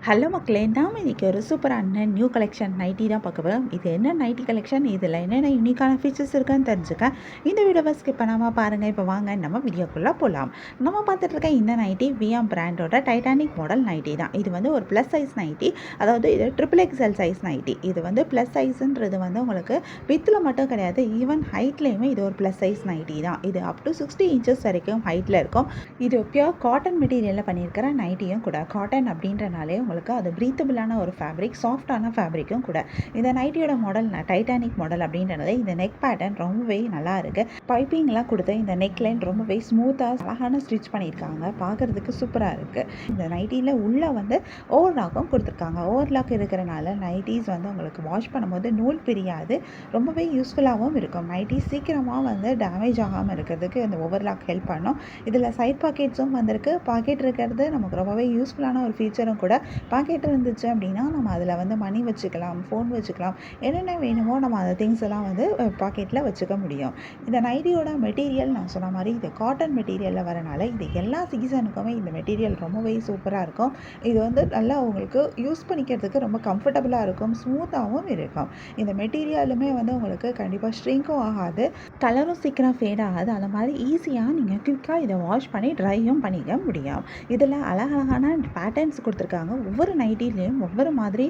Hello மக்களே, நாம் இன்றைக்கி ஒரு சூப்பரான நியூ கலெக்ஷன் நைட்டி தான் பார்க்க போகிறோம். இது என்ன நைட்டி கலெக்ஷன், இதில் என்னென்ன யூனிக்கான ஃபீச்சர்ஸ் இருக்குன்னு தெரிஞ்சுக்க இந்த வீடியோவை ஸ்கிப் பண்ணாமல் பாருங்கள். இப்போ வாங்க நம்ம வீடியோக்குள்ளே போகலாம். நம்ம பார்த்துட்டு இருக்க இந்த நைட்டி விஎம் பிராண்டோட டைட்டானிக் மாடல் நைட்டி தான். இது வந்து ஒரு ப்ளஸ் சைஸ் நைட்டி, அதாவது இது XXL சைஸ் நைட்டி. இது வந்து ப்ளஸ் சைஸுன்றது வந்து உங்களுக்கு வித்தில் மட்டும் கிடையாது, ஈவன் ஹைட்லேயுமே இது ஒரு ப்ளஸ் சைஸ் நைட்டி தான். இது அப் டு 60 இன்ச்சஸ் வரைக்கும் ஹைட்டில் இருக்கும். இது பியூர் காட்டன் மெட்டீரியலில் பண்ணியிருக்கிற நைட்டியும் கூட. காட்டன் அப்படின்றனாலே உங்களுக்கு அது ப்ரீத்தபிளான ஒரு ஃபேப்ரிக், சாஃப்டான ஃபேப்ரிக்கும் கூட. இந்த நைட்டியோட மாடல் டைட்டானிக் மாடல் அப்படின்றனால இந்த நெக் பேட்டர்ன் ரொம்பவே நல்லா இருக்குது. பைப்பிங்லாம் கொடுத்து இந்த நெக் லைன் ரொம்பவே ஸ்மூத்தாக அழகான ஸ்டிச் பண்ணியிருக்காங்க. பார்க்குறதுக்கு சூப்பராக இருக்குது. இந்த நைட்டியில் உள்ளே வந்து ஓவர்லாக்கும் கொடுத்துருக்காங்க. ஓவர்லாக் இருக்கிறனால நைட்டிஸ் வந்து உங்களுக்கு வாஷ் பண்ணும்போது நூல் பிரியாது, ரொம்பவே யூஸ்ஃபுல்லாகவும் இருக்கும். நைட்டி சீக்கிரமாக வந்து டேமேஜ் ஆகாமல் இருக்கிறதுக்கு இந்த ஓவர்லாக் ஹெல்ப் பண்ணும். இதில் சைட் பாக்கெட்ஸும் வந்திருக்கு. பாக்கெட் இருக்கிறது நமக்கு ரொம்பவே யூஸ்ஃபுல்லான ஒரு ஃபீச்சரும் கூட. பாக்கெட் இருந்துச்சு அப்படின்னா நம்ம அதில் வந்து மணி வச்சுக்கலாம், ஃபோன் வச்சுக்கலாம், என்னென்ன வேணுமோ நம்ம அந்த திங்ஸ் எல்லாம் வந்து பாக்கெட்டில் வச்சுக்க முடியும். இந்த நைட்டியோட மெட்டீரியல் நான் சொன்ன மாதிரி இது காட்டன் மெட்டீரியலில் வரனால இது எல்லா சீசனுக்குமே இந்த மெட்டீரியல் ரொம்பவே சூப்பராக இருக்கும். இது வந்து நல்லா உங்களுக்கு யூஸ் பண்ணிக்கிறதுக்கு ரொம்ப கம்ஃபர்டபுளாக இருக்கும், ஸ்மூத்தாகவும் இருக்கும். இந்த மெட்டீரியலுமே வந்து உங்களுக்கு கண்டிப்பாக ஸ்ட்ரிங்கும் ஆகாது, கலரும் சீக்கிரம் ஃபேட் ஆகாது. அந்த மாதிரி ஈஸியாக நீங்கள் குயிக்காக இதை வாஷ் பண்ணி ட்ரையும் பண்ணிக்க முடியும். இதில் அழகழகான பேட்டர்ன்ஸ் கொடுத்துருக்காங்க. ஒவ்வொரு நைட்டிலையும் ஒவ்வொரு மாதிரி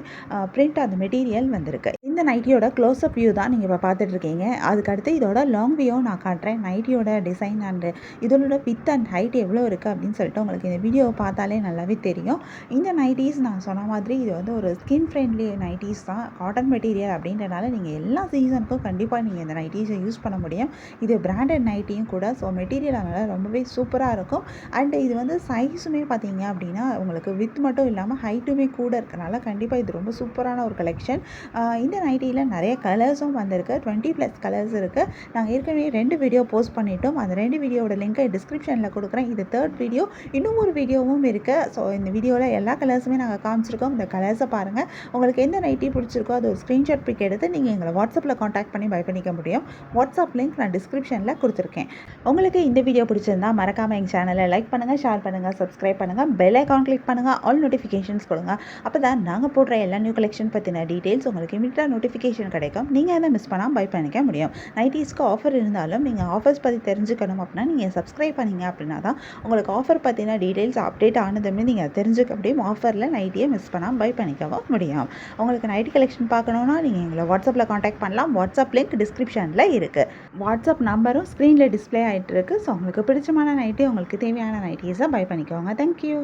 பிரிண்ட் அந்த மெட்டீரியல் வந்திருக்கு. இந்த நைட்டியோட க்ளோஸ்அப் வியூ தான் நீங்கள் இப்போ பார்த்துட்ருக்கீங்க. அதுக்கடுத்து இதோட லாங் வியூவும் நான் காட்டுறேன். நைட்டியோட டிசைன் அண்டு இதோட வித் அண்ட் ஹைட் எவ்வளோ இருக்குது அப்படின்னு சொல்லிட்டு உங்களுக்கு இந்த வீடியோவை பார்த்தாலே நல்லாவே தெரியும். இந்த நைட்டிஸ் நான் சொன்ன மாதிரி இது வந்து ஒரு ஸ்கின் ஃப்ரெண்ட்லி நைட்டிஸ் தான். காட்டன் மெட்டீரியல் அப்படின்றனால நீங்கள் எல்லா சீசனுக்கும் கண்டிப்பாக நீங்கள் இந்த நைட்டிஸை யூஸ் பண்ண முடியும். இது பிராண்டட் நைட்டியும் கூட. ஸோ மெட்டீரியல் அதனால் ரொம்பவே சூப்பராக இருக்கும். அண்டு இது வந்து சைஸுமே பார்த்தீங்க அப்படின்னா உங்களுக்கு வித் மட்டும் இல்லாமல் ஹைட்டுமே கூட இருக்கனால கண்டிப்பாக இது ரொம்ப சூப்பரான ஒரு கலெக்ஷன். இந்த நைட்டியில் நிறைய கலர்ஸும் வந்திருக்கு. 20+ கலர்ஸ் இருக்குது. நாங்கள் ஏற்கனவே 2 வீடியோ போஸ்ட் பண்ணிட்டோம். அந்த 2 வீடியோட லிங்கை டிஸ்கிரிப்ஷனில் கொடுக்குறேன். இது 3rd வீடியோ. இன்னும் ஒரு வீடியோவும் இருக்குது. ஸோ இந்த வீடியோவில் எல்லா கலர்ஸுமே நாங்கள் காமிச்சிருக்கோம். இந்த கலர்ஸை பாருங்கள். உங்களுக்கு எந்த நைட்டி பிடிச்சிருக்கோ அது ஒரு ஸ்க்ரீன்ஷாட் பிக் எடுத்து நீங்கள் எங்களை வாட்ஸ்அப்பில் காண்டாக்ட் பண்ணி பை பண்ணிக்க முடியும். வாட்ஸ்அப் லிங்க் நான் டிஸ்கிரிப்ஷனில் கொடுத்துருக்கேன். உங்களுக்கு இந்த வீடியோ பிடிச்சிருந்தா மறக்காமல் எங்கள் சேனலை லைக் பண்ணுங்கள், ஷேர் பண்ணுங்கள், சப்ஸ்கிரைப் பண்ணுங்கள், பெல் ஐகான் கிளிக் பண்ணுங்கள், ஆல் நோட்டிஃபிகேஷன்ஸ் கொடுங்க. அப்போ தான் நாங்கள் போடுற எல்லா நியூ கலெக்ஷன் பற்றின டீட்டெயில்ஸ் உங்களுக்கு இமீடியட்டாக நோட்டிஃபிகேஷன் கிடைக்கும். நீங்கள் எதை மிஸ் பண்ணாமல் பை பண்ணிக்க முடியும். நைட்டிஸ்க்கு ஆஃபர் இருந்தாலும் நீங்கள் ஆஃபர்ஸ் பற்றி தெரிஞ்சுக்கணும் அப்படின்னா நீங்கள் சப்ஸ்கிரைப் பண்ணிங்க அப்படின்னா தான் உங்களுக்கு ஆஃபர் பற்றின டீட்டெயில்ஸ் அப்டேட் ஆனதுமே நீங்கள் தெரிஞ்சுக்க முடியும். ஆஃபரில் நைட்டியை மிஸ் பண்ணாமல் பை பண்ணிக்கவும் முடியும். உங்களுக்கு நைட்டி கலெக்ஷன் பார்க்கணுன்னா நீங்கள் எங்களை வாட்ஸ்அப்பில் காண்டாக்ட் பண்ணலாம். வாட்ஸ்அப் லிங்க் டிஸ்கிரிப்ஷனில் இருக்குது. வாட்ஸ்அப் நம்பரும் ஸ்க்ரீனில் டிஸ்பிளே ஆகிட்டு இருக்குது. ஸோ உங்களுக்கு பிடிச்சமான நைட்டி, உங்களுக்கு தேவையான நைட்டிஸை பை பண்ணிக்கோங்க. தேங்க்யூ.